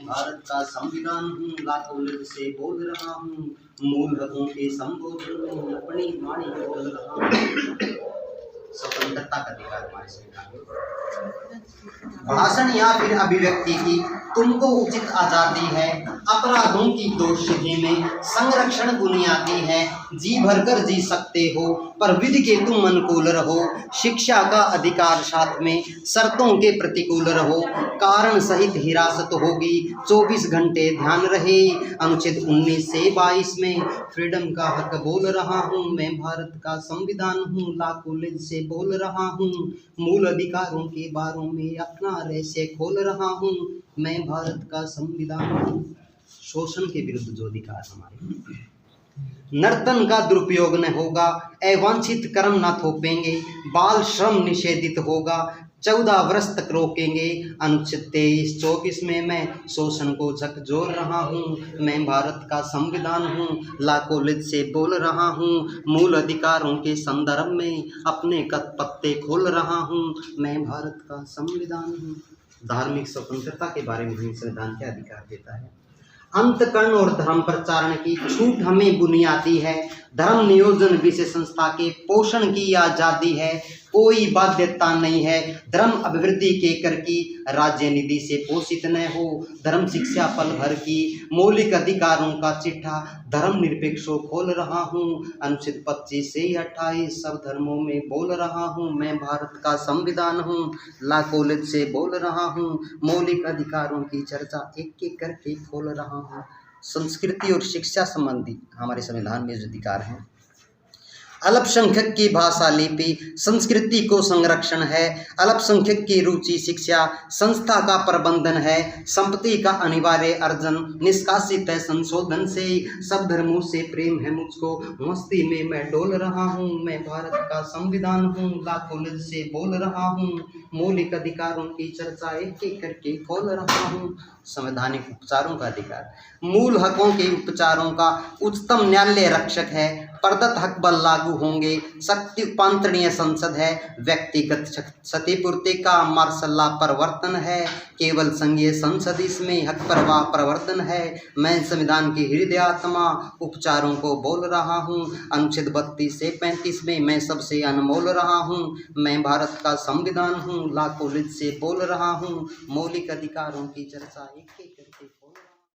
भारत का संविधान हूँ, लाखों लफ्ज़ से बोल रहा हूँ, मूल हकों के संबोधन में अपनी वाणी बोल रहा हूँ। स्वतंत्रता का अधिकार हमारे संविधान में। भाषण या फिर अभिव्यक्ति की तुमको उचित आज़ादी है, अपराधों की दोषी में संरक्षण बुनियादी है, जी भरकर जी सकते हो पर विधि के तुम अनुकूल रहो, शिक्षा का अधिकार साथ में शर्तों के प्रतिकूल रहो, कारण सहित हिरासत होगी 24 घंटे ध्यान रहे, अनुच्छेद 19 से 22 में फ्रीडम का हक बोल रहा हूँ, मैं भारत का संविधान हूँ, लाखों लफ्ज़ से बोल रहा हूँ, मूल अधिकारों के बारों में अपना रहस्य खोल रहा हूँ, मैं भारत का संविधान हूँ। शोषण के विरुद्ध जो अधिकार हमारे, नर्तन का दुरुपयोग न होगा, अवांछित कर्म न थोपेंगे, बाल श्रम निषेधित होगा, 14 वर्ष तक रोकेंगे, अनुच्छेद 23-24 में मैं शोषण को झकझोर रहा हूँ, मैं भारत का संविधान हूँ, लाखों लफ्ज़ से बोल रहा हूँ, मूल अधिकारों के संदर्भ में अपने पत्ते खोल रहा हूँ, मैं भारत का संविधान हूँ। धार्मिक स्वतंत्रता के बारे में संविधान क्या अधिकार देता है? अंतकरण और धर्म प्रचारण की छूट हमें बुनियादी है, धर्म नियोजन विषय संस्था के पोषण की आज़ादी है, कोई बाध्यता नहीं है, धर्म अभिवृद्धि के कर की राज्य निधि से पोषित न हो, धर्म शिक्षा पल भर की मौलिक अधिकारों का चिट्ठा धर्म निरपेक्ष खोल रहा हूँ, अनुच्छेद 25 से 28 सब धर्मों में बोल रहा हूँ, मैं भारत का संविधान हूँ, लाखों लफ्ज़ से बोल रहा हूँ, मौलिक अधिकारों की चर्चा एक एक करके खोल रहा हूँ। संस्कृति और शिक्षा संबंधी हमारे संविधान में जो अधिकार हैं, अल्पसंख्यक की भाषा लिपि संस्कृति को संरक्षण है, अल्पसंख्यक की रुचि शिक्षा संस्था का प्रबंधन है, संपत्ति का अनिवार्य अर्जन निष्कासित है संशोधन से, सब धर्मों से प्रेम है मुझको, मस्ती में मैं डोल रहा हूँ, मैं भारत का संविधान हूँ, लाखों लफ्ज़ से बोल रहा हूँ, मौलिक अधिकारों की चर्चा एक एक करके खोल रहा हूँ। संवैधानिक उपचारों का अधिकार, मूल हकों के उपचारों का उच्चतम न्यायालय रक्षक है, प्रदत्त हक बल लागू होंगे, शक्ति रूपांतरणीय संसद है, व्यक्तिगत क्षतिपूर्ति का मार्शल परिवर्तन है, केवल संघीय संसद इसमें हक प्रवाह प्रवर्तन है, मैं संविधान की हृदयात्मा उपचारों को बोल रहा हूँ, अनुच्छेद 32 से 35 में मैं सबसे अनमोल रहा हूँ, मैं भारत का संविधान हूँ, लाखों लफ्ज़ से बोल रहा हूँ, मौलिक अधिकारों की चर्चा एक एक करके